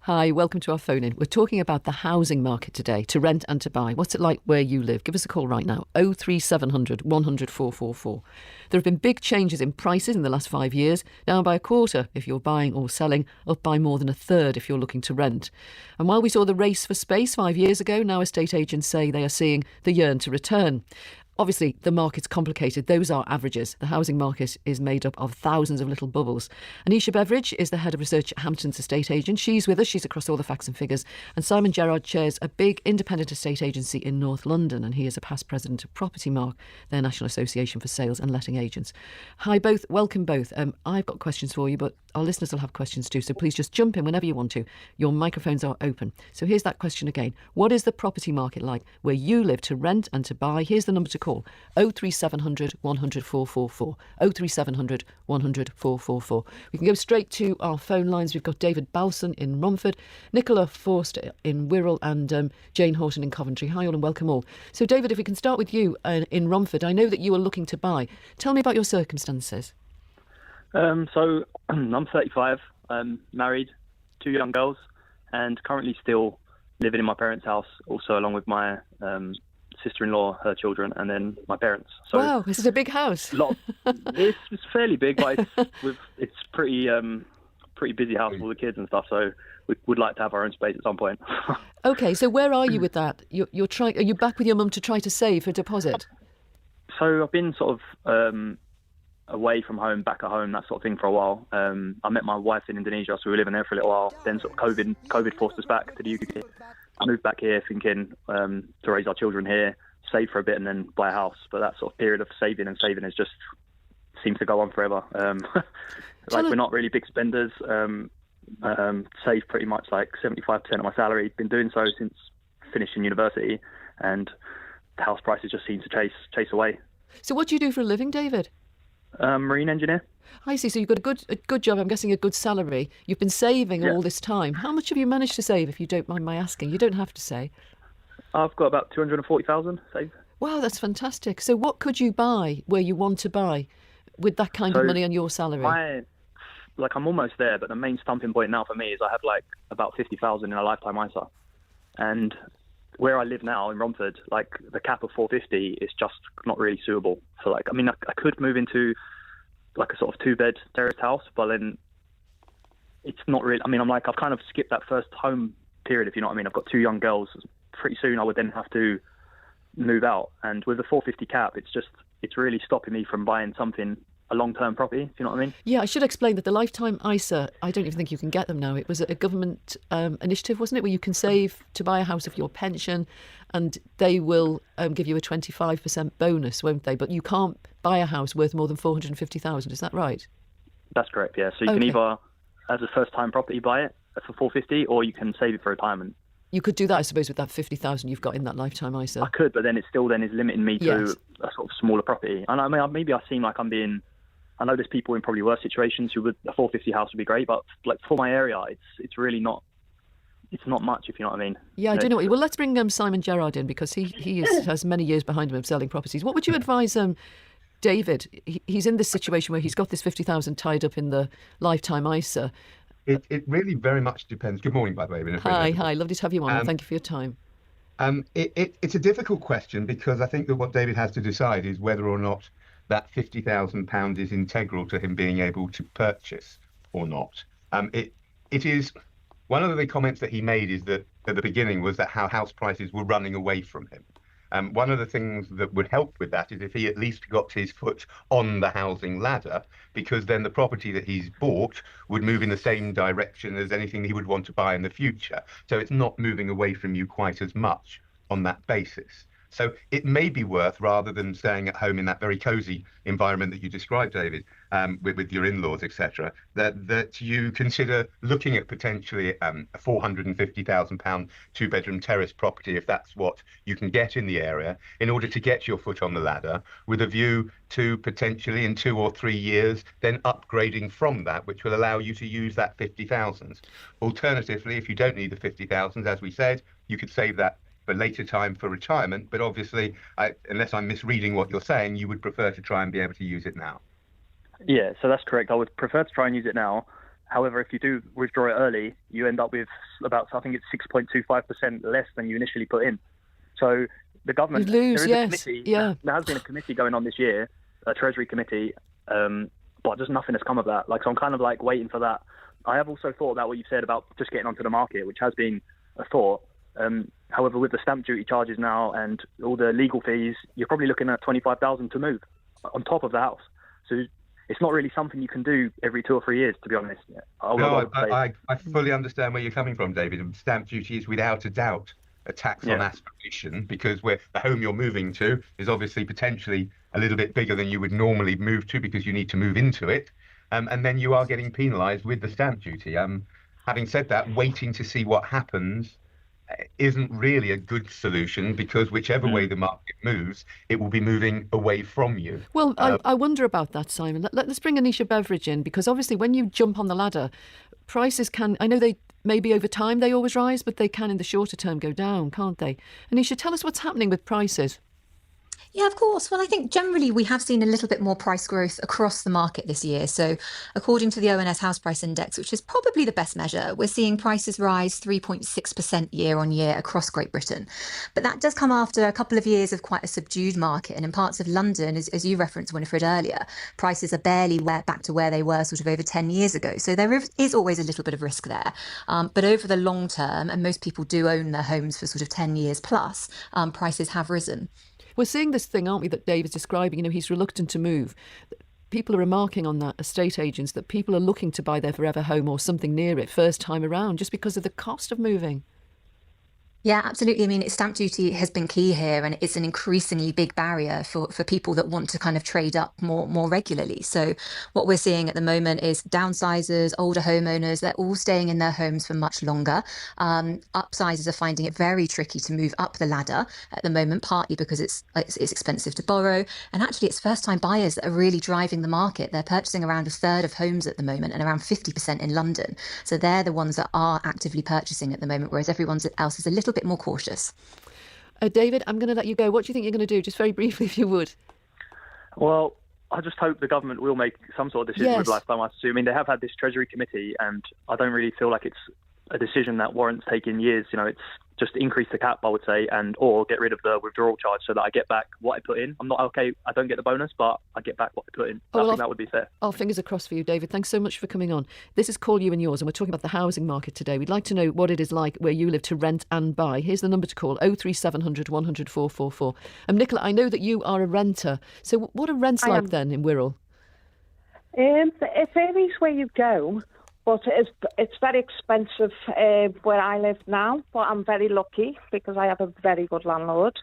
Hi, welcome to our phone in. We're talking about the housing market today, to rent and to buy. What's it like where you live? Give us a call right now, 03700 100 444. There have been big changes in prices in the last 5 years, down by a quarter if you're buying or selling, up by more than a third if you're looking to rent. And while we saw the race for space 5 years ago, now estate agents say they are seeing the yearn to return. Obviously, the market's complicated. Those are averages. The housing market is made up of thousands of little bubbles. Anisha Beveridge is the head of research at Hampton's estate agent. She's with us. She's across all the facts and figures. And Simon Gerrard chairs a big independent estate agency in North London. And he is a past president of Property Mark, their National Association for Sales and Letting Agents. Hi, both. Welcome, both. I've got questions for you, but our listeners will have questions too. So please just jump in whenever you want to. Your microphones are open. So here's that question again. What is the property market like where you live, to rent and to buy? Here's the number to call. 03700 100 444. 03700 100 444. We can go straight to our phone lines. We've got David Balson in Romford, Nicola Forster in Wirral, and Jane Horton in Coventry. Hi all and welcome all. So David, if we can start with you in Romford. I know that you are looking to buy. Tell me about your circumstances. So I'm 35, married, 2 young girls, and currently still living in my parents' house, also along with my sister-in-law, her children, and then my parents. So wow, this is a big house. It's fairly big, but it's pretty busy house with all the kids and stuff. So we would like to have our own space at some point. Okay, so where are you with that? You're trying. Are you back with your mum to try to save a deposit? So I've been sort of away from home, back at home, that sort of thing for a while. I met my wife in Indonesia, so we were living there for a little while. Then sort of COVID forced us back to the UK. I moved back here thinking to raise our children here, save for a bit and then buy a house. But that sort of period of saving is just seems to go on forever. We're not really big spenders. Save pretty much like 75% of my salary. Been doing so since finishing university, and the house prices just seem to chase away. So what do you do for a living, David? Marine engineer. I see. So you've got a good job. I'm guessing a good salary. You've been saving all this time. How much have you managed to save, if you don't mind my asking? You don't have to say. I've got about 240,000 saved. Wow, that's fantastic. So what could you buy where you want to buy with that kind of money on your salary? I'm almost there, but the main stumping point now for me is I have like about 50,000 in a lifetime ISA, and where I live now in Romford, like the cap of 450 is just not really suitable. So I could move into like a sort of 2-bed terraced house, but then it's not really. I've kind of skipped that first home period, if you know what I mean. I've got 2 young girls. Pretty soon I would then have to move out, and with the 450 cap, it's really stopping me from buying a long-term property, if you know what I mean. Yeah, I should explain that the lifetime ISA, I don't even think you can get them now. It was a government initiative, wasn't it, where you can save to buy a house of your pension, and they will give you a 25% bonus, won't they? But you can't buy a house worth more than 450,000. Is that right? That's correct, yeah. So you can either, as a first-time property, buy it for 450, or you can save it for retirement. You could do that, I suppose, with that 50,000 you've got in that lifetime ISA. I could, but then it still is limiting me to a sort of smaller property. And maybe I seem like I'm being. I know there's people in probably worse situations who would a 450 house would be great, but like for my area, it's really not. It's not much, if you know what I mean. Yeah, I do know. Well, let's bring Simon Gerrard in, because he has many years behind him of selling properties. What would you advise David? He's in this situation where he's got this 50,000 tied up in the lifetime ISA. It really very much depends. Good morning, by the way. Hi, lovely to have you on. Thank you for your time. It's a difficult question, because I think that what David has to decide is whether or not that £50,000 is integral to him being able to purchase or not. It is one of the comments that he made is that at the beginning was that how house prices were running away from him. One of the things that would help with that is if he at least got his foot on the housing ladder, because then the property that he's bought would move in the same direction as anything he would want to buy in the future. So it's not moving away from you quite as much on that basis. So it may be worth, rather than staying at home in that very cosy environment that you described, David, with your in-laws, etc., that you consider looking at potentially a £450,000 2-bedroom terrace property, if that's what you can get in the area, in order to get your foot on the ladder, with a view to potentially in 2 or 3 years then upgrading from that, which will allow you to use that 50,000. Alternatively, if you don't need the 50,000, as we said, you could save that for later time for retirement, but obviously, unless I'm misreading what you're saying, you would prefer to try and be able to use it now. Yeah, so that's correct. I would prefer to try and use it now. However, if you do withdraw it early, you end up with about, I think it's 6.25% less than you initially put in. So the government, You lose, there is yes. a committee, Yeah. there has been a committee going on this year, a Treasury committee, but just nothing has come of that. So I'm kind of waiting for that. I have also thought about what you've said about just getting onto the market, which has been a thought. However, with the stamp duty charges now and all the legal fees, you're probably looking at $25,000 to move on top of the house. So it's not really something you can do every 2 or 3 years, to be honest. I fully understand where you're coming from, David. And stamp duty is without a doubt a tax on aspiration, because the home you're moving to is obviously potentially a little bit bigger than you would normally move to because you need to move into it. And then you are getting penalised with the stamp duty. Having said that, waiting to see what happens isn't really a good solution, because whichever way the market moves, it will be moving away from you. Well, I wonder about that, Simon. Let's bring Anisha Beveridge in, because obviously when you jump on the ladder, prices can, I know they maybe over time they always rise, but they can in the shorter term go down, can't they? Anisha, tell us what's happening with prices. Yeah, of course. Well, I think generally we have seen a little bit more price growth across the market this year. So according to the ONS House Price Index, which is probably the best measure, we're seeing prices rise 3.6% year on year across Great Britain. But that does come after a couple of years of quite a subdued market. And in parts of London, as you referenced, Winifred, earlier, prices are barely back to where they were sort of over 10 years ago. So there is always a little bit of risk there. But over the long term, and most people do own their homes for sort of 10 years plus, prices have risen. We're seeing this thing, aren't we, that Dave is describing. He's reluctant to move. People are remarking on that, estate agents, that people are looking to buy their forever home or something near it first time around just because of the cost of moving. Yeah, absolutely. I mean, stamp duty has been key here, and it's an increasingly big barrier for people that want to kind of trade up more regularly. So what we're seeing at the moment is downsizers, older homeowners, they're all staying in their homes for much longer. Upsizers are finding it very tricky to move up the ladder at the moment, partly because it's expensive to borrow. And actually, it's first-time buyers that are really driving the market. They're purchasing around a third of homes at the moment and around 50% in London. So they're the ones that are actively purchasing at the moment, whereas everyone else is a little bit more cautious. David, I'm going to let you go. What do you think you're going to do? Just very briefly, if you would. Well, I just hope the government will make some sort of decision with lifetime ISA. I mean, they have had this Treasury committee, and I don't really feel like it's a decision that warrants taking years. It's just increase the cap, I would say, or get rid of the withdrawal charge so that I get back what I put in. I'm not okay. I don't get the bonus, but I get back what I put in. I think that would be fair. Oh, fingers are crossed for you, David. Thanks so much for coming on. This is Call You and Yours, and we're talking about the housing market today. We'd like to know what it is like where you live to rent and buy. Here's the number to call: 03700 100 444. Nicola, I know that you are a renter. So what are rents like then in Wirral? It varies where you go. But it's very expensive where I live now, but I'm very lucky because I have a very good landlord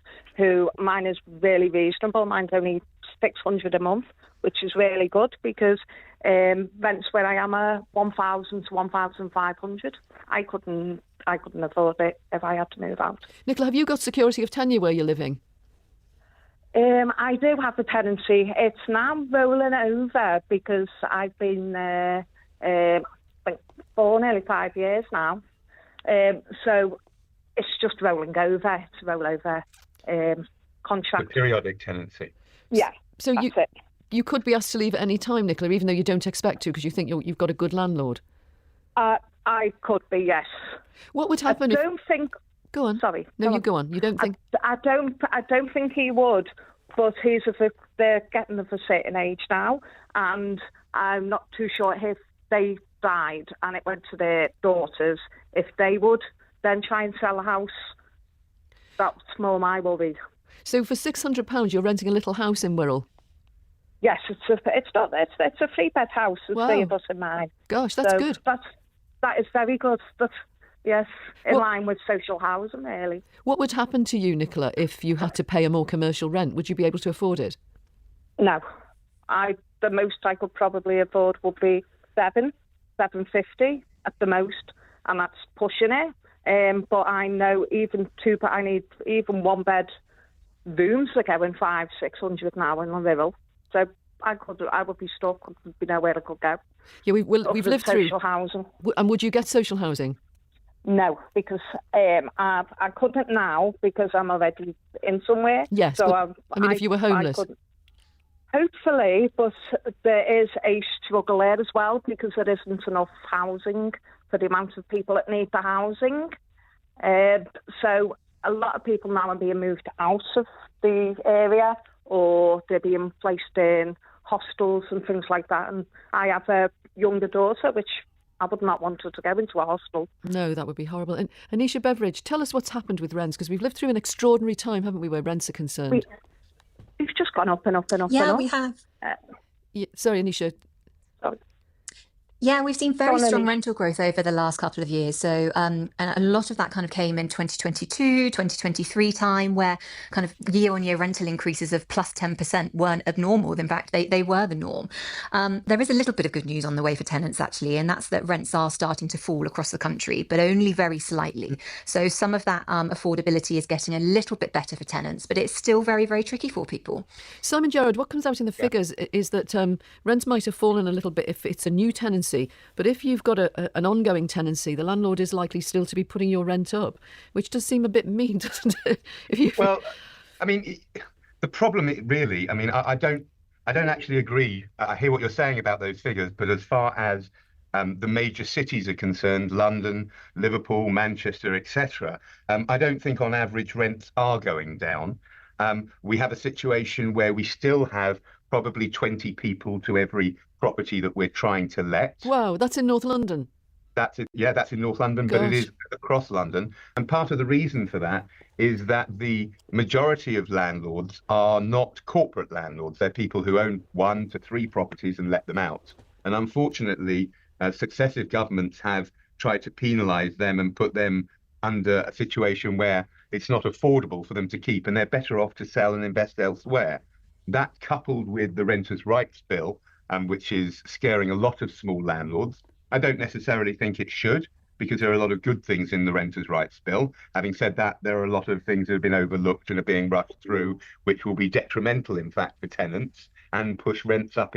mine is really reasonable. Mine's only $600 a month, which is really good because rents where I am are $1,000 to $1,500. I couldn't afford it if I had to move out. Nicola, have you got security of tenure where you're living? I do have a tenancy. It's now rolling over because I've been there for nearly 5 years now. So it's just rolling over. It's a rollover contract. A periodic tenancy. Yeah. So you could be asked to leave at any time, Nicola, even though you don't expect to because you think you've got a good landlord. I could be, yes. What would happen? I don't think. Go on. Sorry. No, go on. You don't think? I don't think he would. But they're getting of a certain age now, and I'm not too sure if they died and it went to their daughters, if they would then try and sell a house. That's more my worry. So for £600, you're renting a little house in Wirral? Yes, it's a 3-bed house. There's 3 of us in mine. Gosh, that's good. That is very good. Yes, in line with social housing, really. What would happen to you, Nicola, if you had to pay a more commercial rent? Would you be able to afford it? No. The most I could probably afford would be $750 at the most, and that's pushing it. But I know I need even 1-bed rooms are going $500-600 now in the Wirral. So I would be stuck. There'd be nowhere I could go. Yeah, we've lived through social housing. And would you get social housing? No, because I couldn't now because I'm already in somewhere. Yes, so but, if you were homeless. Hopefully, but there is a struggle there as well because there isn't enough housing for the amount of people that need the housing. So a lot of people now are being moved out of the area, or they're being placed in hostels and things like that. And I have a younger daughter, which I would not want her to go into a hostel. No, that would be horrible. And Anisha Beveridge, tell us what's happened with rents, because we've lived through an extraordinary time, haven't we, where rents are concerned? We've just gone up and up and up Yeah, and up. we have. Sorry, Anisha. Yeah, we've seen very strong rental growth over the last couple of years. So, and a lot of that kind of came in 2022, 2023 time, where kind of year-on-year rental increases of plus 10% weren't abnormal. In fact, they were the norm. There is a little bit of good news on the way for tenants, actually, and that's that rents are starting to fall across the country, but only very slightly. So some of that affordability is getting a little bit better for tenants, but it's still very, very tricky for people. Simon Gerrard, what comes out in the figures is that rents might have fallen a little bit if it's a new tenancy. But if you've got an ongoing tenancy, the landlord is likely still to be putting your rent up, which does seem a bit mean, doesn't it? Well, I mean, the problem really, I mean, I don't actually agree. I hear what you're saying about those figures, but as far as the major cities are concerned, London, Liverpool, Manchester, etc., I don't think on average rents are going down. We have a situation where we still have probably 20 people to every property that we're trying to let. Wow, that's in North London. That's it. Yeah, that's in North London, Gosh. but it is across London. And part of the reason for that is that the majority of landlords are not corporate landlords. They're people who own 1 to 3 properties and let them out. And unfortunately, successive governments have tried to penalise them and put them under a situation where it's not affordable for them to keep, and they're better off to sell and invest elsewhere. That, coupled with the Renters' Rights Bill, which is scaring a lot of small landlords. I don't necessarily think it should, because there are a lot of good things in the Renters' Rights Bill. Having said that, there are a lot of things that have been overlooked and are being rushed through, which will be detrimental, in fact, for tenants and push rents up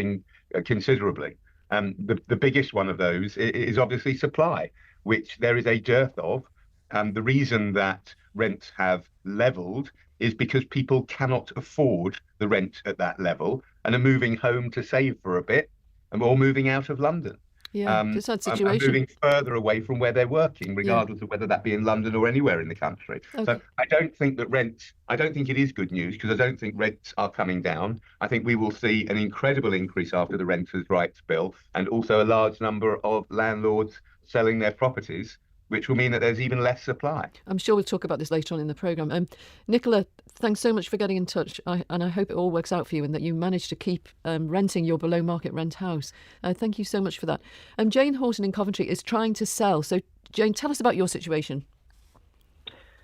considerably. The biggest one of those is obviously supply, which there is a dearth of. The reason that rents have levelled is because people cannot afford the rent at that level and are moving home to save for a bit, or moving out of London. Yeah, it's that situation. And moving further away from where they're working, regardless of whether that be in London or anywhere in the country. Okay. So I don't think it is good news, because I don't think rents are coming down. I think we will see an incredible increase after the Renters' Rights Bill, and also a large number of landlords selling their properties, which will mean that there's even less supply. I'm sure we'll talk about this later on in the programme. Nicola, thanks so much for getting in touch, and I hope it all works out for you and that you manage to keep renting your below-market rent house. Thank you so much for that. Jane Horton in Coventry is trying to sell. So, Jane, tell us about your situation.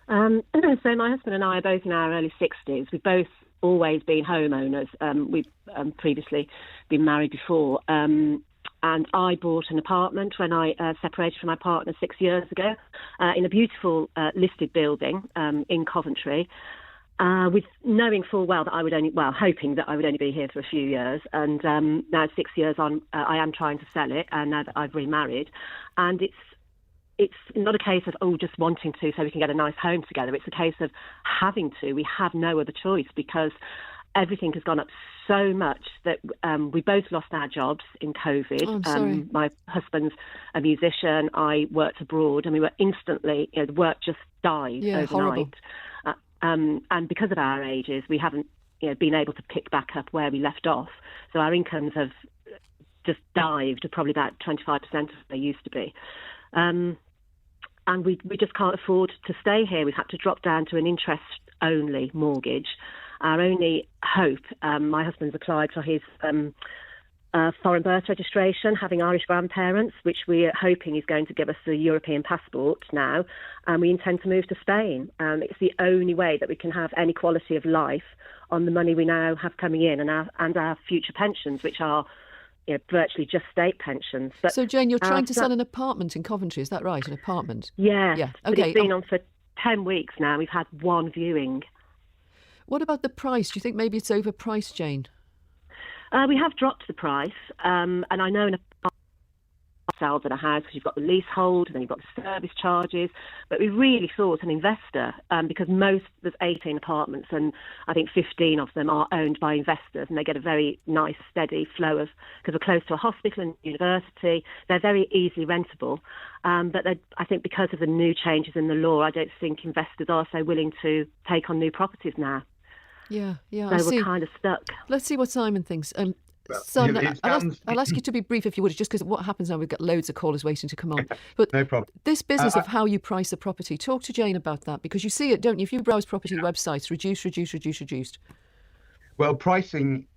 So my husband and I are both in our early 60s. We've both always been homeowners. We've previously been married before. And I bought an apartment when I separated from my partner 6 years ago in a beautiful listed building in Coventry, with knowing full well that hoping that I would only be here for a few years. And now 6 years on, I am trying to sell it, and now that I've remarried. And it's not a case of, just wanting to so we can get a nice home together. It's a case of having to. We have no other choice, because everything has gone up so much that we both lost our jobs in COVID. Oh, I'm sorry. My husband's a musician. I worked abroad, and we were instantly, the work just died overnight. And because of our ages, we haven't been able to pick back up where we left off. So our incomes have just dived to probably about 25% of what they used to be. And we just can't afford to stay here. We've had to drop down to an interest-only mortgage. Our only hope, my husband's applied for his foreign birth registration, having Irish grandparents, which we are hoping is going to give us a European passport now, and we intend to move to Spain. It's the only way that we can have any quality of life on the money we now have coming in, and our future pensions, which are virtually just state pensions. But so, Jane, you're trying to sell an apartment in Coventry, is that right? An apartment? Yeah. Okay. But it's been on for 10 weeks now. We've had one viewing. What about the price? Do you think maybe it's overpriced, Jane? We have dropped the price, and I know an ourselves in a house because you've got the leasehold and then you've got the service charges. But we really thought an investor, because there's 18 apartments and I think 15 of them are owned by investors, and they get a very nice steady flow of, because we're close to a hospital and university, they're very easily rentable. But I think because of the new changes in the law, I don't think investors are so willing to take on new properties now. Yeah, So we're kind of stuck. Let's see what Simon thinks. Simon, I'll ask you to be brief if you would, just because what happens now, we've got loads of callers waiting to come on. But no problem. This business of how you price a property, talk to Jane about that, because you see it, don't you? If you browse property websites, reduced. Well, pricing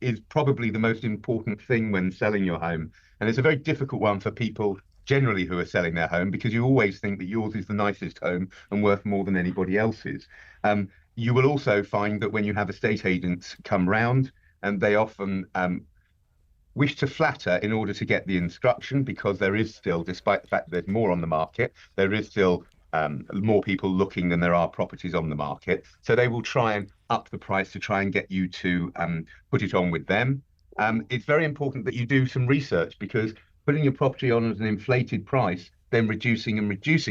is probably the most important thing when selling your home. And it's a very difficult one for people generally who are selling their home, because you always think that yours is the nicest home and worth more than anybody else's. You will also find that when you have estate agents come round, and they often wish to flatter in order to get the instruction, because there is still, despite the fact that there's more on the market, there is still more people looking than there are properties on the market. So they will try and up the price to try and get you to put it on with them. It's very important that you do some research, because putting your property on at an inflated price, then reducing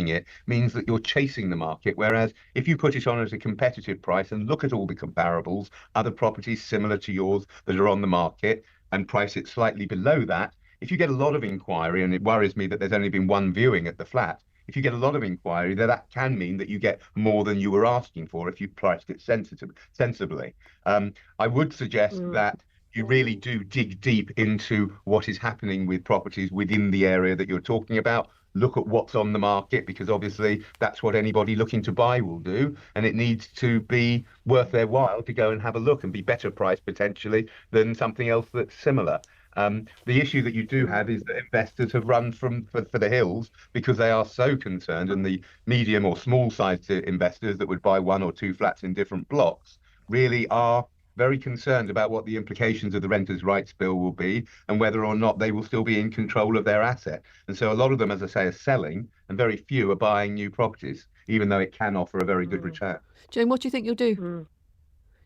it means that you're chasing the market. Whereas if you put it on at a competitive price and look at all the comparables, other properties similar to yours that are on the market, and price it slightly below that, if you get a lot of inquiry, and it worries me that there's only been one viewing at the flat, if you get a lot of inquiry, then that can mean that you get more than you were asking for if you priced it sensibly. I would suggest that you really do dig deep into what is happening with properties within the area that you're talking about. Look at what's on the market, because obviously that's what anybody looking to buy will do, and it needs to be worth their while to go and have a look and be better priced potentially than something else that's similar. The issue that you do have is that investors have run for the hills, because they are so concerned, and the medium or small sized investors that would buy 1 or 2 flats in different blocks really are very concerned about what the implications of the Renters' Rights Bill will be, and whether or not they will still be in control of their asset. And so a lot of them, as I say, are selling, and very few are buying new properties, even though it can offer a very good return. Jane, what do you think you'll do?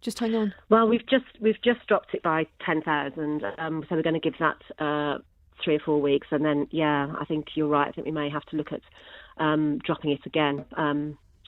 Just hang on. Well, we've just dropped it by 10,000, so we're going to give that 3 or 4 weeks, and then I think you're right. I think we may have to look at dropping it again.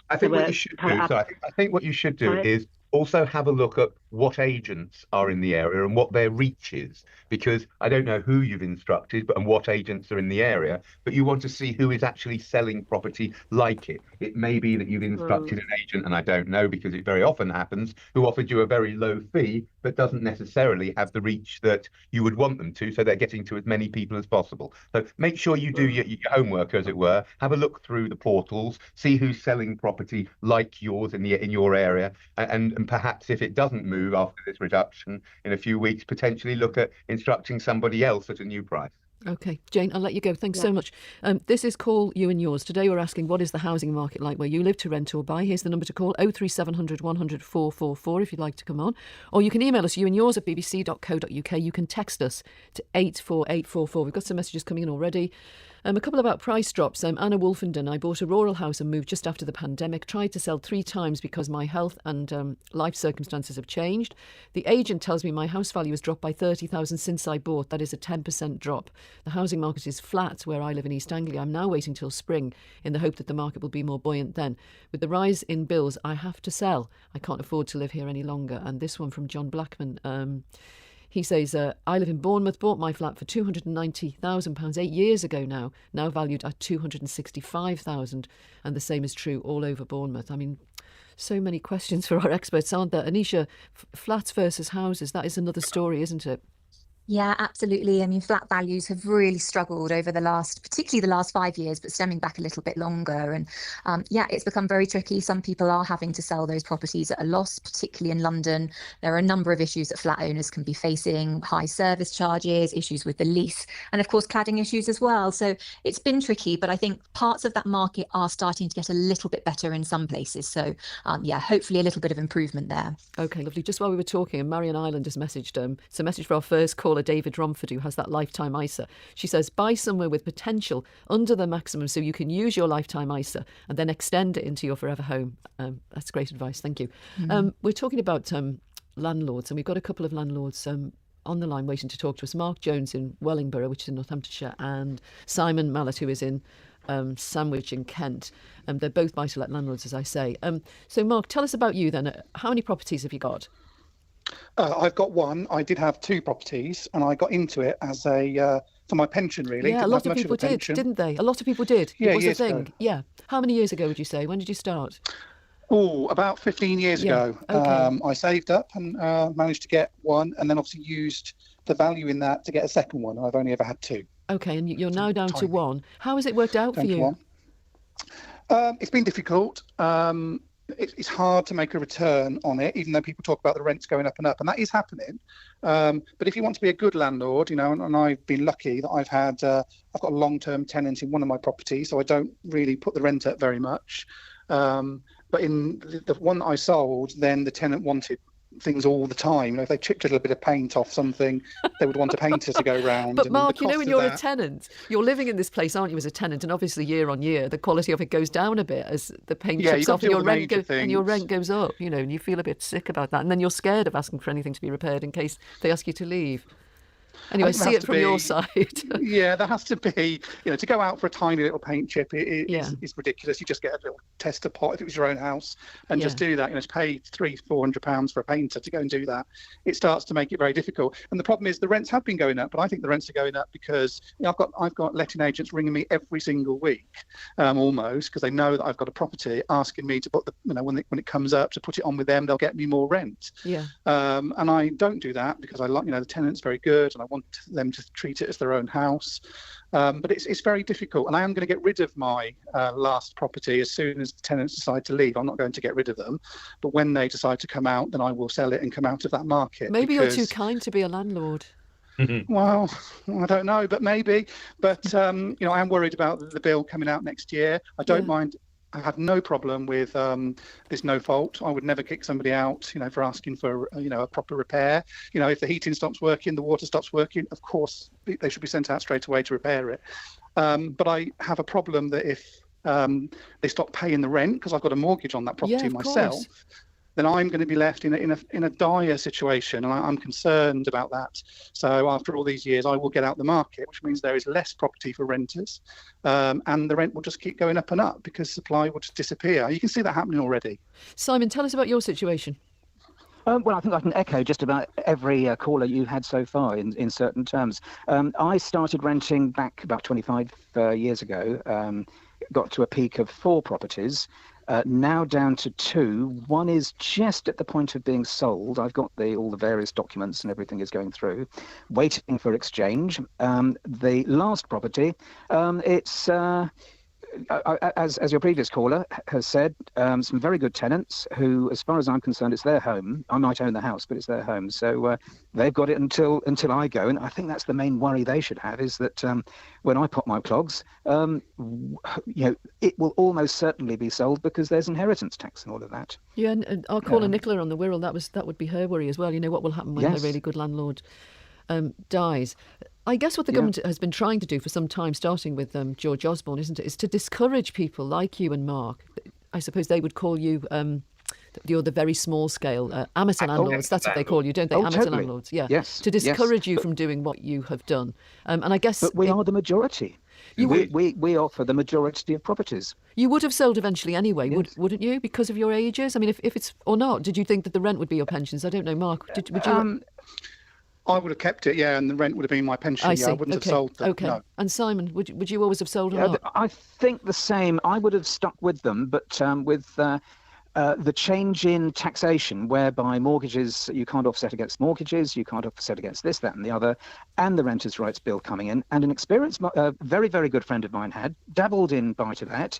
I think what you should do. I think what you should do is also have a look at what agents are in the area and what their reach is, because I don't know who you've instructed and what agents are in the area, but you want to see who is actually selling property like it. It may be that you've instructed an agent, and I don't know, because it very often happens, who offered you a very low fee but doesn't necessarily have the reach that you would want them to, so they're getting to as many people as possible. So make sure you do your homework, as it were. Have a look through the portals, see who's selling property like yours in your area, and perhaps if it doesn't move after this reduction in a few weeks, potentially look at instructing somebody else at a new price. Okay, Jane, I'll let you go. Thanks so much. This is Call You and Yours. Today we're asking, what is the housing market like where you live, to rent or buy? Here's the number to call, 03700 100 444 if you'd like to come on. Or you can email us, youandyours@bbc.co.uk. You can text us to 84844. We've got some messages coming in already. A couple about price drops. Anna Wolfenden, I bought a rural house and moved just after the pandemic. Tried to sell 3 times because my health and life circumstances have changed. The agent tells me my house value has dropped by 30,000 since I bought. That is a 10% drop. The housing market is flat where I live in East Anglia. I'm now waiting till spring in the hope that the market will be more buoyant then. With the rise in bills, I have to sell. I can't afford to live here any longer. And this one from John Blackman. He says, I live in Bournemouth, bought my flat for £290,000 8 years ago now valued at £265,000. And the same is true all over Bournemouth. I mean, so many questions for our experts, aren't there? Anisha, flats versus houses, that is another story, isn't it? Yeah, absolutely. I mean, flat values have really struggled over particularly the last 5 years, but stemming back a little bit longer. And it's become very tricky. Some people are having to sell those properties at a loss, particularly in London. There are a number of issues that flat owners can be facing: high service charges, issues with the lease, and of course, cladding issues as well. So it's been tricky, but I think parts of that market are starting to get a little bit better in some places. So hopefully a little bit of improvement there. Okay, lovely. Just while we were talking, Marion Island has messaged, it's a message for our first caller, David Romford, who has that lifetime ISA. She says, buy somewhere with potential under the maximum so you can use your lifetime ISA and then extend it into your forever home. That's great advice. Thank you. We're talking about landlords, and we've got a couple of landlords on the line waiting to talk to us. Mark Jones in Wellingborough, which is in Northamptonshire, and Simon Mallet, who is in Sandwich in Kent. They're both buy-to-let landlords, as I say. So, Mark, tell us about you then. How many properties have you got? I've got one. I did have 2 properties, and I got into it as a for my pension, really. Yeah, a lot of people did, didn't they? A lot of people did. Yeah, it was a thing. Ago. Yeah. How many years ago would you say? When did you start? Oh, about 15 years ago. Okay. I saved up and managed to get one, and then obviously used the value in that to get a second one. I've only ever had 2. Okay, and you're now down to 1. How has it worked out for you? It's been difficult. It's hard to make a return on it, even though people talk about the rents going up and up, and that is happening. But if you want to be a good landlord, and I've been lucky that I've got a long-term tenant in one of my properties, so I don't really put the rent up very much. But in the one that I sold, then the tenant wanted things all the time. If they chipped a little bit of paint off something, they would want a painter to go round. But Mark, when you're a tenant, you're living in this place, aren't you, as a tenant? And obviously, year on year, the quality of it goes down a bit as the paint chips off, and your rent goes up. And you feel a bit sick about that, and then you're scared of asking for anything to be repaired in case they ask you to leave. Anyway, see it from your side. Yeah, there has to be, to go out for a tiny little paint chip, it's ridiculous. You just get a little tester pot if it was your own house and just do that. To pay £300-400 for a painter to go and do that, it starts to make it very difficult. And the problem is the rents have been going up, but I think the rents are going up because I've got letting agents ringing me every single week, almost, because they know that I've got a property, asking me to put when it comes up, to put it on with them, they'll get me more rent. Yeah. And I don't do that because I like, the tenant's very good and I want them to treat it as their own house. But it's very difficult, and I am going to get rid of my last property as soon as the tenants decide to leave. I'm not going to get rid of them, but when they decide to come out, then I will sell it and come out of that market. Maybe you're too kind to be a landlord. Well, I don't know, but maybe. But I am worried about the bill coming out next year. I don't mind. I have no problem with this no fault. I would never kick somebody out, for asking for, a proper repair. If the heating stops working, the water stops working, of course, they should be sent out straight away to repair it. But I have a problem that if they stop paying the rent, because I've got a mortgage on that property myself, then I'm going to be left in a dire situation, and I'm concerned about that. So after all these years, I will get out the market, which means there is less property for renters, and the rent will just keep going up and up because supply will just disappear. You can see that happening already. Simon, tell us about your situation. Well, I think I can echo just about every caller you had so far in certain terms. I started renting back about 25 years ago, got to a peak of 4 properties. Now down to 2. One is just at the point of being sold. I've got all the various documents and everything is going through, waiting for exchange. The last property, it's as your previous caller has said, some very good tenants who, as far as I'm concerned, it's their home. I might own the house, but it's their home. So they've got it until I go. And I think that's the main worry they should have, is that when I pop my clogs, it will almost certainly be sold because there's inheritance tax and all of that. Yeah, and our caller Nicola on the Wirral, that would be her worry as well. What will happen when a really good landlord dies. I guess what the government has been trying to do for some time, starting with George Osborne, isn't it, is to discourage people like you and Mark. I suppose they would call you, you're the very small scale amateur landlords. That's what they call you, don't they? Amateur totally. Landlords, yeah. Yes. To discourage you from doing what you have done. And I guess... But we are the majority. We offer the majority of properties. You would have sold eventually anyway, wouldn't you, because of your ages? I mean, if it's... Or not, did you think that the rent would be your pensions? I don't know, Mark. Would you... I would have kept it, and the rent would have been my pension. I wouldn't have sold them. Okay. No. And Simon, would you always have sold or not? I think the same. I would have stuck with them, but with the change in taxation, whereby mortgages, you can't offset against mortgages, you can't offset against this, that and the other, and the Renters' Rights Bill coming in, and an experienced, very, very good friend of mine had dabbled in buy-to-let.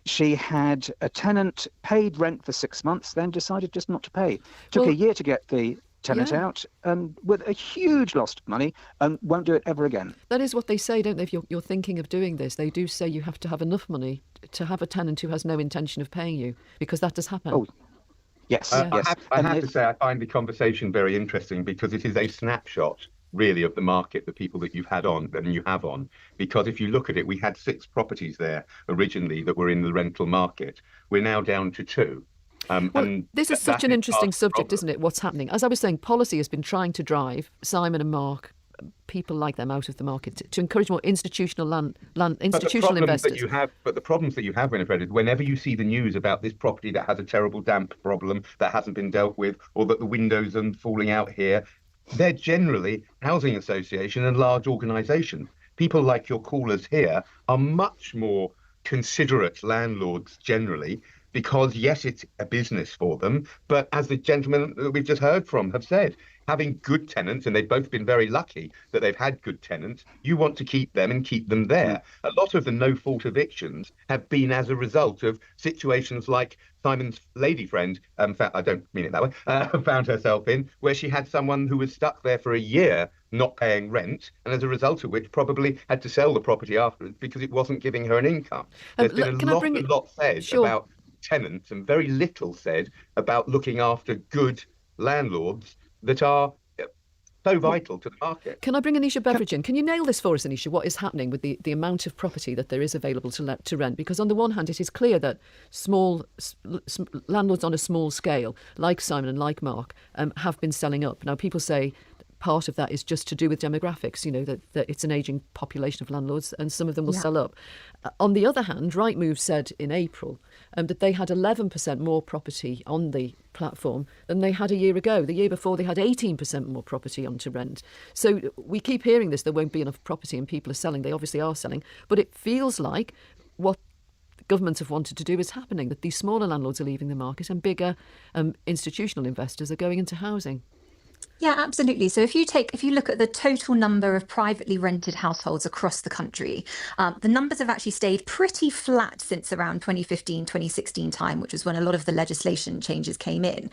She had a tenant, paid rent for 6 months, then decided just not to pay. Took a year to get the tenant out, and with a huge loss of money, and won't do it ever again. That is what they say, don't they? If you're thinking of doing this, they do say you have to have enough money to have a tenant who has no intention of paying you, because that does happen. Oh, yes. I have to say, I find the conversation very interesting because it is a snapshot, really, of the market, the people that you've had on and you have on. Because if you look at it, we had 6 properties there originally that were in the rental market. We're now down to 2. This is such an interesting subject, isn't it? What's happening? As I was saying, policy has been trying to drive Simon and Mark, people like them, out of the market to encourage more institutional institutional investors. But the problems that you have, Winifred, is whenever you see the news about this property that has a terrible damp problem that hasn't been dealt with, or that the windows are falling out here, they're generally housing association and large organisations. People like your callers here are much more considerate landlords generally, because yes, it's a business for them, but as the gentlemen that we've just heard from have said, having good tenants, and they've both been very lucky that they've had good tenants, you want to keep them and keep them there. A lot of the no-fault evictions have been as a result of situations like Simon's lady friend, I don't mean it that way, found herself in, where she had someone who was stuck there for a year not paying rent, and as a result of which probably had to sell the property afterwards because it wasn't giving her an income. There's been a lot said about tenants and very little said about looking after good landlords that are so vital to the market. Can I bring Anisha Beveridge in? Can you nail this for us, Anisha? What is happening with the amount of property that there is available to rent? Because on the one hand, it is clear that landlords on a small scale, like Simon and like Mark, have been selling up. Now, people say part of that is just to do with demographics, that it's an ageing population of landlords and some of them will sell up. On the other hand, Rightmove said in April that they had 11% more property on the platform than they had a year ago. The year before, they had 18% more property on to rent. So we keep hearing this, there won't be enough property and people are selling. They obviously are selling. But it feels like what governments have wanted to do is happening, that these smaller landlords are leaving the market and bigger institutional investors are going into housing. Yeah, absolutely. So if you look at the total number of privately rented households across the country, the numbers have actually stayed pretty flat since around 2015, 2016 time, which was when a lot of the legislation changes came in.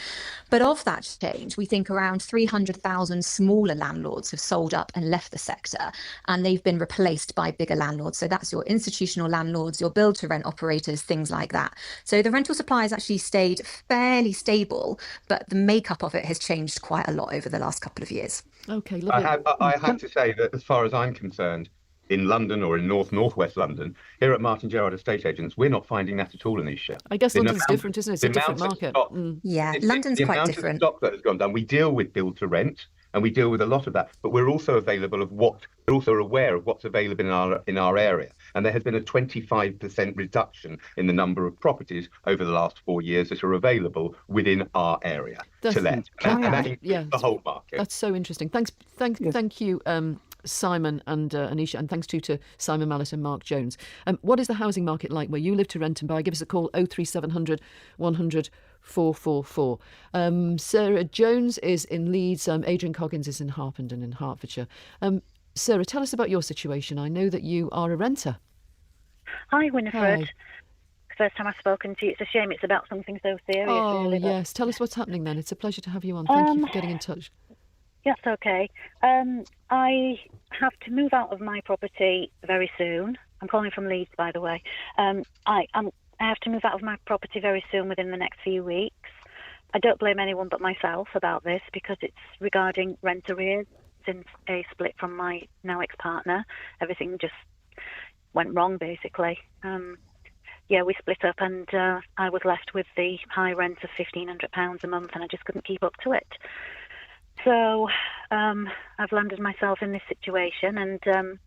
But of that change, we think around 300,000 smaller landlords have sold up and left the sector, and they've been replaced by bigger landlords. So that's your institutional landlords, your build-to-rent operators, things like that. So the rental supply has actually stayed fairly stable, but the makeup of it has changed quite a lot over the last couple of years. Okay, lovely. I have to say that as far as I'm concerned, in London or in northwest London, here at Martin Gerrard Estate Agents, we're not finding that at all, Anisha. I guess London's different, isn't it? It's a different market. London's quite different. The amount of stock that has gone down, we deal with build to rent, and we deal with a lot of that, but we're also we're also aware of what's available in our area. And there has been a 25% reduction in the number of properties over the last 4 years that are available within our area to let. And that includes the whole market. That's so interesting. Thank you, Simon and Anisha, and thanks to Simon Mallet and Mark Jones. What is the housing market like where you live to rent and buy? Give us a call, 03700 100 444. Sarah Jones is in Leeds. Adrian Coggins is in Harpenden in Hertfordshire. Sarah, tell us about your situation. I know that you are a renter. Hi, Winifred. Hi. First time I've spoken to you. It's a shame it's about something so serious. Oh, really, yes. Tell us what's happening then. It's a pleasure to have you on. Thank you for getting in touch. Yes, okay. I have to move out of my property very soon. I'm calling from Leeds, by the way. I have to move out of my property very soon, within the next few weeks. I don't blame anyone but myself about this, because it's regarding rent arrears. Since a split from my now ex-partner, everything just went wrong, basically. We split up, and I was left with the high rent of £1,500 a month, and I just couldn't keep up to it. So I've landed myself in this situation, and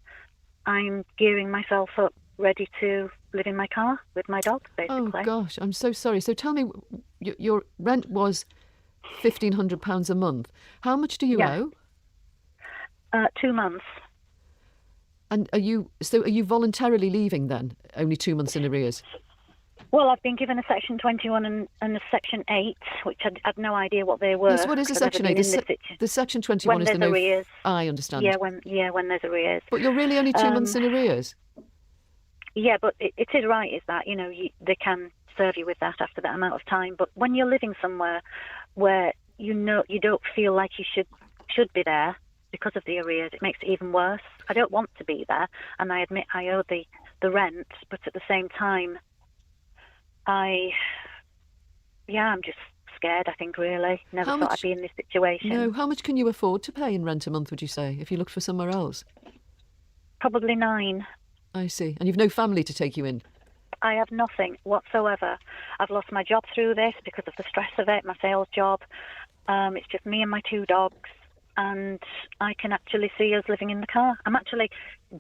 I'm gearing myself up, ready to live in my car with my dog, basically. Oh, gosh, I'm so sorry. So tell me, your rent was £1,500 a month. How much do you owe? 2 months. And are you voluntarily leaving then? Only 2 months in arrears? Well, I've been given a Section 21 and a Section 8, which I had no idea what they were. Yes, what is a Section 8? The Section 21 is the no... arrears. I understand. Yeah, when there's arrears. But you're really only 2 months in arrears? Yeah, but it is right, is that, they can serve you with that after that amount of time. But when you're living somewhere where you don't feel like you should be there, because of the arrears, it makes it even worse. I don't want to be there, and I admit I owe the rent, but at the same time, I'm just scared, I think, really. Never thought I'd be in this situation. No, how much can you afford to pay in rent a month, would you say, if you looked for somewhere else? Probably 9. I see. And you've no family to take you in? I have nothing whatsoever. I've lost my job through this because of the stress of it, my sales job. It's just me and my 2 dogs, and I can actually see us living in the car. I'm actually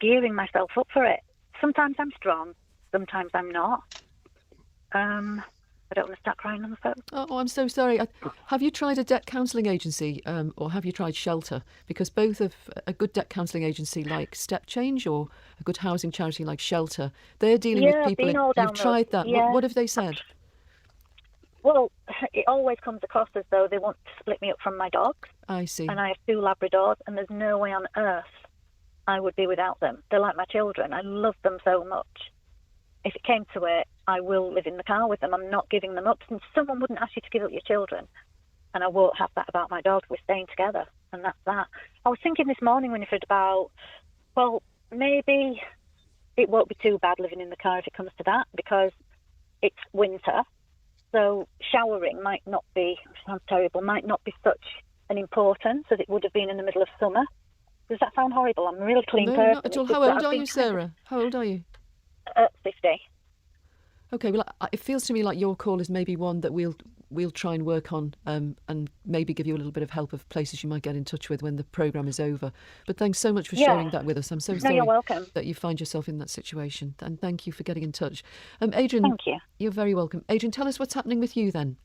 gearing myself up for it. Sometimes I'm strong, sometimes I'm not. I don't want to start crying on the phone. Oh, I'm so sorry. Have you tried a debt counselling agency or have you tried Shelter? Because both of a good debt counselling agency like Step Change or a good housing charity like Shelter, they're dealing with people. You've tried that. Yeah. What have they said? Well, it always comes across as though they want to split me up from my dogs. I see. And I have 2 Labradors, and there's no way on earth I would be without them. They're like my children. I love them so much. If it came to it, I will live in the car with them. I'm not giving them up. And someone wouldn't ask you to give up your children. And I won't have that about my dog. We're staying together. And that's that. I was thinking this morning, Winifred, about, well, maybe it won't be too bad living in the car if it comes to that, because it's winter. So showering might not be, sounds terrible, might not be such an importance as it would have been in the middle of summer. Does that sound horrible? I'm a really clean person. No, not at all. How old are you, Sarah? How old are you? 50. Okay, well, it feels to me like your call is maybe one that we'll try and work on and maybe give you a little bit of help of places you might get in touch with when the programme is over. But thanks so much for sharing that with us. I'm so sorry you're welcome. that you find yourself in that situation. And thank you for getting in touch. Adrian, thank you. You're very welcome. Adrian, tell us what's happening with you then.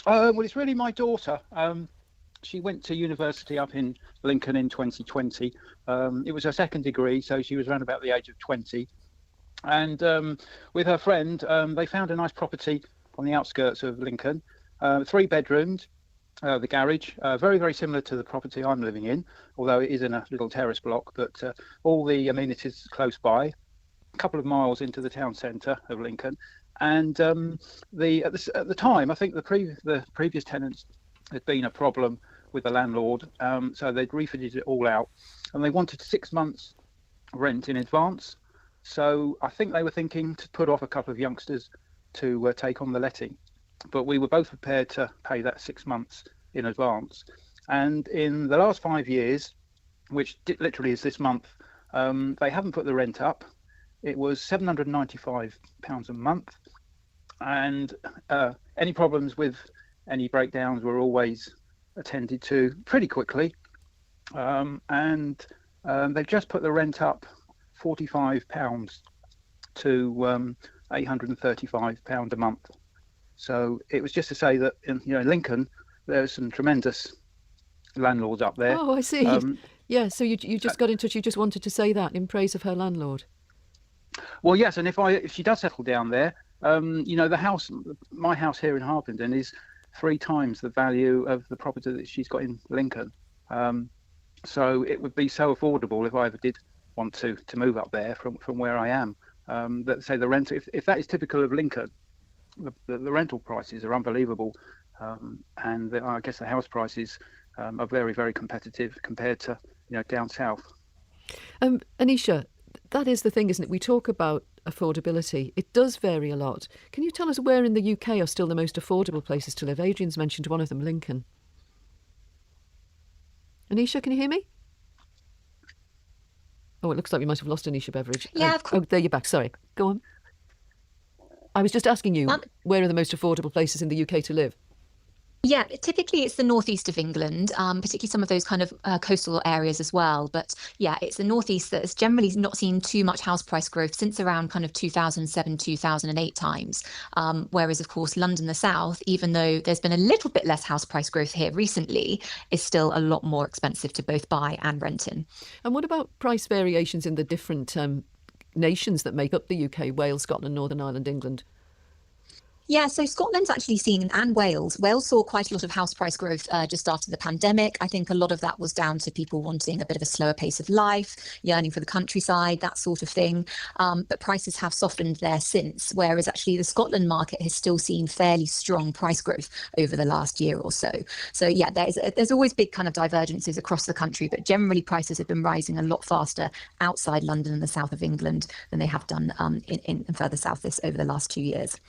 Well, it's really my daughter. She went to university up in Lincoln in 2020. It was her second degree, so she was around about the age of 20. And with her friend, they found a nice property on the outskirts of Lincoln, 3 bedrooms, the garage, very, very similar to the property I'm living in, although it is in a little terrace block, but all the amenities close by, a couple of miles into the town centre of Lincoln. And at the time, I think the previous tenants had been a problem with the landlord, so they'd refitted it all out, and they wanted 6 months rent in advance. So I think they were thinking to put off a couple of youngsters to take on the letting, but we were both prepared to pay that 6 months in advance. And in the last 5 years, which literally is this month, they haven't put the rent up. It was £795 a month, and any problems with any breakdowns were always attended to pretty quickly. And they've just put the rent up £45 to £835 a month. So it was just to say that in Lincoln, there's some tremendous landlords up there. Oh, I see. Yeah, so you just got in touch. You just wanted to say that in praise of her landlord. Well, yes, and if she does settle down there, my house here in Harpenden is 3 times the value of the property that she's got in Lincoln. So it would be so affordable if I ever did want to move up there from where I am. That say the rent, if that is typical of Lincoln, the rental prices are unbelievable, and I guess the house prices are very, very competitive compared to down south. Anisha, that is the thing, isn't it? We talk about affordability. It does vary a lot. Can you tell us where in the UK are still the most affordable places to live? Adrian's mentioned one of them, Lincoln. Anisha, can you hear me? Oh, it looks like we might have lost Anisha Beveridge. Yeah, of course. Oh, there you're back. Sorry. Go on. I was just asking you, where are the most affordable places in the UK to live? Yeah, typically it's the northeast of England, particularly some of those kind of coastal areas as well. But yeah, it's the northeast that has generally not seen too much house price growth since around kind of 2007, 2008 times. Whereas, of course, London, the south, even though there's been a little bit less house price growth here recently, is still a lot more expensive to both buy and rent in. And what about price variations in the different nations that make up the UK, Wales, Scotland, Northern Ireland, England? Yeah, so Scotland's actually seen, and Wales saw quite a lot of house price growth just after the pandemic. I think a lot of that was down to people wanting a bit of a slower pace of life, yearning for the countryside, that sort of thing. But prices have softened there since, whereas actually the Scotland market has still seen fairly strong price growth over the last year or so. So yeah, there's always big kind of divergences across the country, but generally prices have been rising a lot faster outside London and the south of England than they have done in further south over the last 2 years.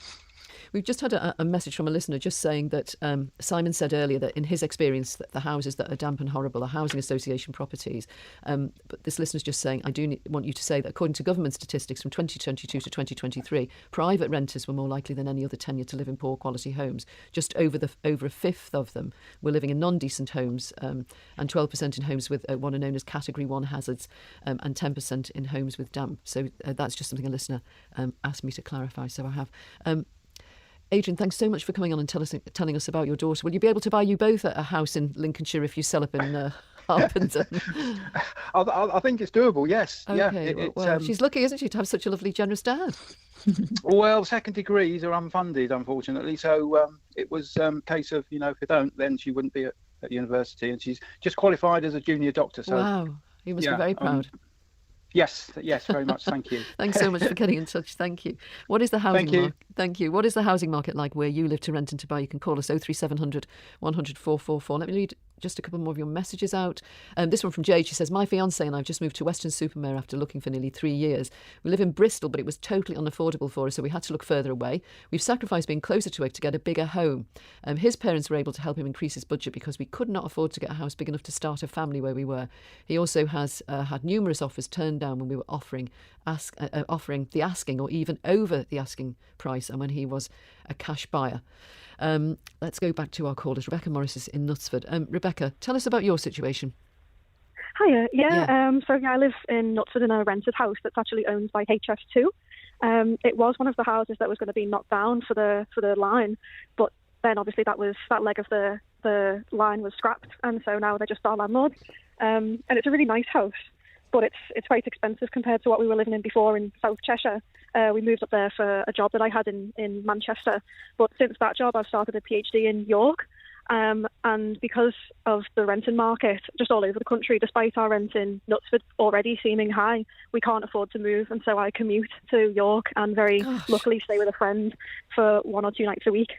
We've just had a message from a listener just saying that Simon said earlier that in his experience that the houses that are damp and horrible are housing association properties. But this listener's just saying, I do want you to say that according to government statistics from 2022 to 2023, private renters were more likely than any other tenure to live in poor quality homes. Just over a fifth of them were living in non-decent homes, and 12% in homes with what are known as Category 1 hazards, and 10% in homes with damp. So that's just something a listener asked me to clarify, so I have. Adrian, thanks so much for coming on and telling us about your daughter. Will you be able to buy you both a house in Lincolnshire if you sell up in Harpenden? I think it's doable, yes. Okay, well, she's lucky, isn't she, to have such a lovely, generous dad? Well, second degrees are unfunded, unfortunately. So it was a case of, if you don't, then she wouldn't be at university. And she's just qualified as a junior doctor. So, wow, you must be very proud. Yes, very much. Thank you. Thanks so much for getting in touch. Thank you. What is the housing market? Thank you. What is the housing market like where you live, to rent and to buy? You can call us 03700 100 444. Let me read just a couple more of your messages out. This one from Jade. She says, my fiance and I have just moved to Weston-super-Mare after looking for nearly 3 years. We live in Bristol, but it was totally unaffordable for us, so we had to look further away. We've sacrificed being closer to it to get a bigger home. His parents were able to help him increase his budget because we could not afford to get a house big enough to start a family where we were. He also has had numerous offers turned down when we were offering the asking or even over the asking price, and when he was a cash buyer. Let's go back to our callers. Rebecca Morris is in Knutsford. Rebecca, tell us about your situation. Hiya. I live in Knutsford in a rented house that's actually owned by HS2. It was one of the houses that was going to be knocked down for the line, but then obviously that leg of the line was scrapped, and so now they're just our landlord. And it's a really nice house, but it's quite expensive compared to what we were living in before in South Cheshire. We moved up there for a job that I had in Manchester, but since that job I've started a PhD in York, and because of the renting market just all over the country, despite our rent in Knutsford already seeming high, we can't afford to move, and so I commute to York and very luckily stay with a friend for 1 or 2 nights a week.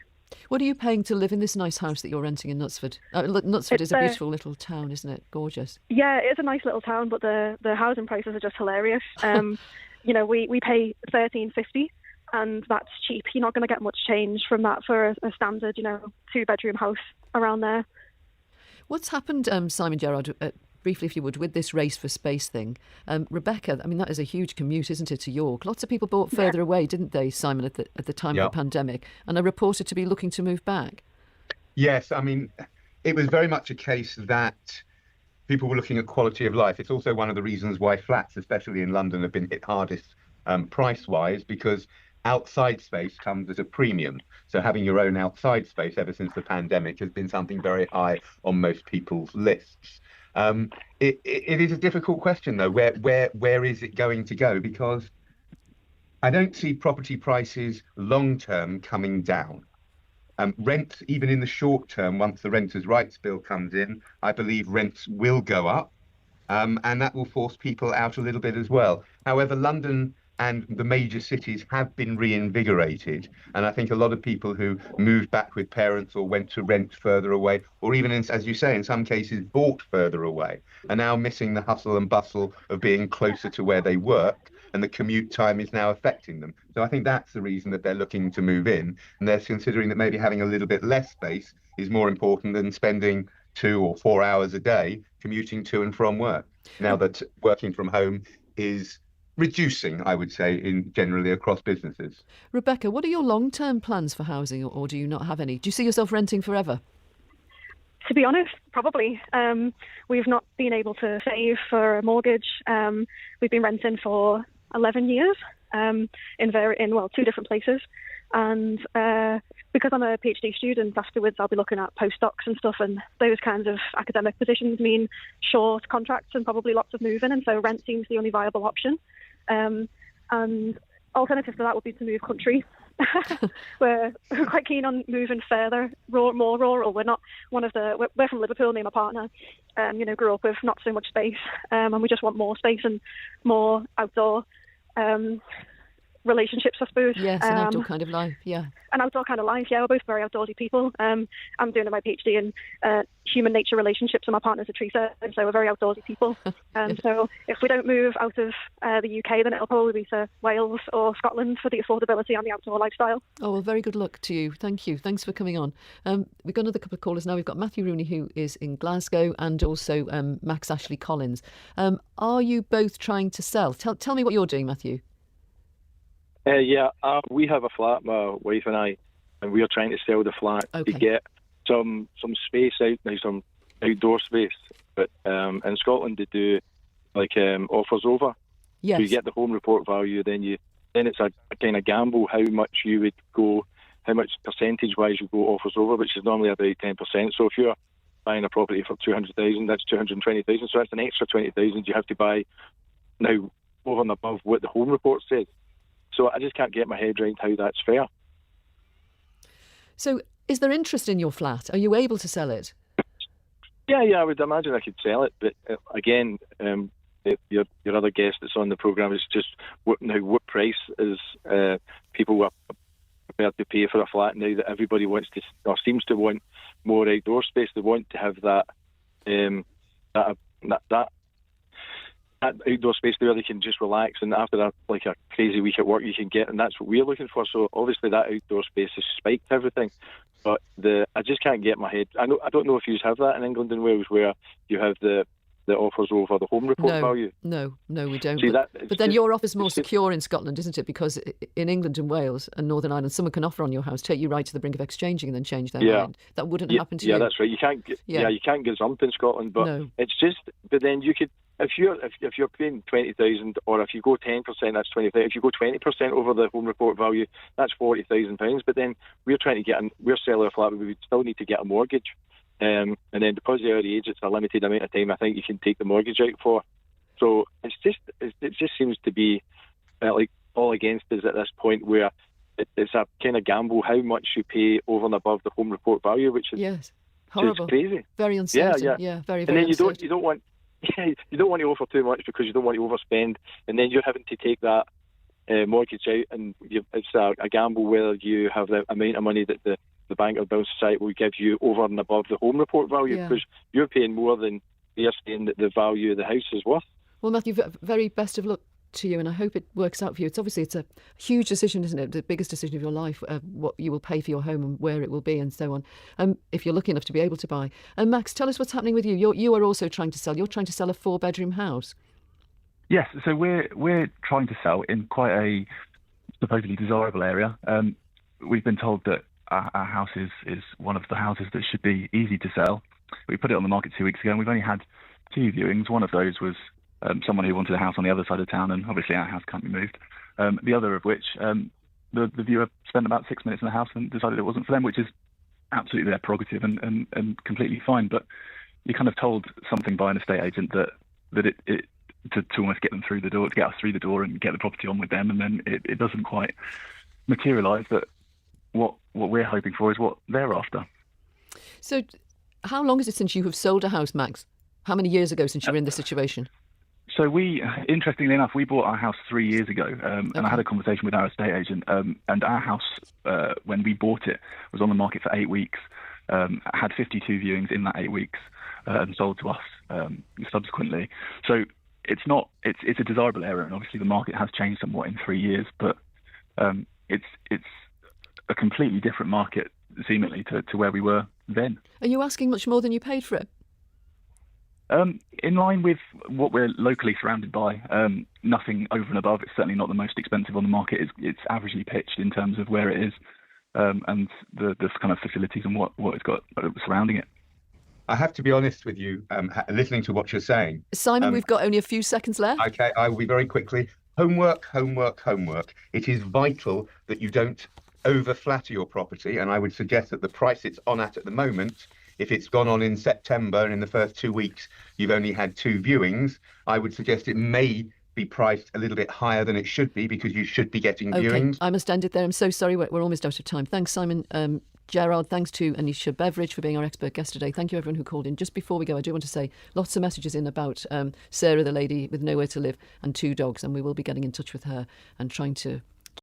What are you paying to live in this nice house that you're renting in Knutsford? Knutsford is a beautiful little town, isn't it? Gorgeous. Yeah, it is a nice little town, but the housing prices are just hilarious. We pay $13.50, and that's cheap. You're not going to get much change from that for a standard, 2-bedroom house around there. What's happened, Simon Gerard, briefly if you would, with this race for space thing? Rebecca, I mean, that is a huge commute, isn't it, to York? Lots of people bought further away, didn't they, Simon, at the time of the pandemic, and are reported to be looking to move back? Yes, I mean, it was very much a case that people were looking at quality of life. It's also one of the reasons why flats, especially in London, have been hit hardest price-wise, because outside space comes at a premium. So having your own outside space ever since the pandemic has been something very high on most people's lists. It is a difficult question, though. Where is it going to go? Because I don't see property prices long-term coming down. Rents, even in the short term, once the Renters' Rights Bill comes in, I believe rents will go up, and that will force people out a little bit as well. However, London and the major cities have been reinvigorated, and I think a lot of people who moved back with parents or went to rent further away, or even, as you say, in some cases bought further away, are now missing the hustle and bustle of being closer to where they work, and the commute time is now affecting them. So I think that's the reason that they're looking to move in, and they're considering that maybe having a little bit less space is more important than spending 2 or 4 hours a day commuting to and from work. Now that working from home is reducing, I would say, generally across businesses. Rebecca, what are your long-term plans for housing, or do you not have any? Do you see yourself renting forever? To be honest, probably. We've not been able to save for a mortgage. We've been renting for 11 years in 2 different places. And because I'm a PhD student, afterwards I'll be looking at postdocs and stuff, and those kinds of academic positions mean short contracts and probably lots of moving, and so rent seems the only viable option. And alternative to that would be to move country. We're quite keen on moving further, more rural. We're from Liverpool, me and my partner. Grew up with not so much space, and we just want more space and more outdoor relationships, I suppose. Yes, an outdoor kind of life, yeah. An outdoor kind of life, yeah. We're both very outdoorsy people. I'm doing my PhD in human nature relationships, and my partner's a tree surgeon, so we're very outdoorsy people. So if we don't move out of the UK, then it'll probably be to Wales or Scotland for the affordability and the outdoor lifestyle. Oh, well, very good luck to you. Thank you. Thanks for coming on. We've got another couple of callers now. We've got Matthew Rooney, who is in Glasgow, and also Max Ashley Collins. Are you both trying to sell? Tell me what you're doing, Matthew. We have a flat, my wife and I, and we are trying to sell the flat to get some space out now, some outdoor space. But in Scotland they do like offers over. Yes. So you get the home report value, then it's a kind of gamble how much you would go, how much percentage wise you go offers over, which is normally about 10%. So if you're buying a property for 200,000, that's 220,000. So that's an extra 20,000 you have to buy now over and above what the home report says. So I just can't get my head around how that's fair. So is there interest in your flat? Are you able to sell it? Yeah, I would imagine I could sell it. But again, your other guest that's on the programme is just what price is people are prepared to pay for a flat now that everybody wants to, or seems to want, more outdoor space. They want to have that outdoor space where they can just relax, and after a crazy week at work you can get, and that's what we're looking for. So obviously that outdoor space has spiked everything, but I just can't get my head. I don't know if you have that in England and Wales where you have the offers over the home report value. No, we don't. See, but then your offer's more secure in Scotland, isn't it? Because in England and Wales and Northern Ireland, someone can offer on your house, take you right to the brink of exchanging, and then change their mind. That wouldn't happen to you. Yeah, that's right. You can't. You can't gazump in Scotland, but it's just. But then you could. If you're paying 20,000, or if you go 10%, that's 20,000. If you go 20% over the home report value, that's £40,000. But then we're selling a flat, but we would still need to get a mortgage. And then because of our age, it's a limited amount of time I think you can take the mortgage out for. So it just seems to be like all against us at this point, where it's a kind of gamble how much you pay over and above the home report value, which is horrible, crazy, very uncertain. Yeah, very. And then uncertain. you don't want to offer too much because you don't want to overspend, and then you're having to take that mortgage out, and it's a gamble whether you have the amount of money that the Bank or Building Society will give you over and above the home report value, because you're paying more than they're saying that the value of the house is worth. Well, Matthew, very best of luck to you, and I hope it works out for you. It's a huge decision, isn't it? The biggest decision of your life, what you will pay for your home and where it will be and so on, if you're lucky enough to be able to buy. And Max, tell us what's happening with you. You are also trying to sell. You're trying to sell a 4-bedroom house. Yes, so we're trying to sell in quite a supposedly desirable area. We've been told that our house is one of the houses that should be easy to sell. We put it on the market 2 weeks ago, and we've only had 2 viewings. One of those was someone who wanted a house on the other side of town, and obviously our house can't be moved. The other of which, the viewer spent about 6 minutes in the house and decided it wasn't for them, which is absolutely their prerogative and completely fine. But you're kind of told something by an estate agent that it to almost get them through the door, to get us through the door and get the property on with them, and then it doesn't quite materialise that what we're hoping for is what they're after. So how long is it since you have sold a house, Max? How many years ago since you were in this situation? So interestingly enough, we bought our house 3 years ago, and I had a conversation with our estate agent, and our house, when we bought it, was on the market for 8 weeks, had 52 viewings in that 8 weeks, and sold to us subsequently. So it's a desirable area, and obviously the market has changed somewhat in 3 years, but it's a completely different market, seemingly, to where we were then. Are you asking much more than you paid for it? In line with what we're locally surrounded by, nothing over and above. It's certainly not the most expensive on the market. It's averagely pitched in terms of where it is, and the kind of facilities and what it's got surrounding it. I have to be honest with you, listening to what you're saying. Simon, we've got only a few seconds left. Okay, I will be very quickly. Homework. It is vital that you don't over-flatter your property, and I would suggest that the price it's on at the moment, if it's gone on in September and in the first 2 weeks you've only had 2 viewings, I would suggest it may be priced a little bit higher than it should be, because you should be getting viewings. I must end it there. I'm so sorry, we're almost out of time. Thanks, Simon. Gerard, thanks to Anisha Beveridge for being our expert guest today. Thank you everyone who called in. Just before we go, I do want to say lots of messages in about Sarah, the lady with nowhere to live and 2 dogs, and we will be getting in touch with her and trying to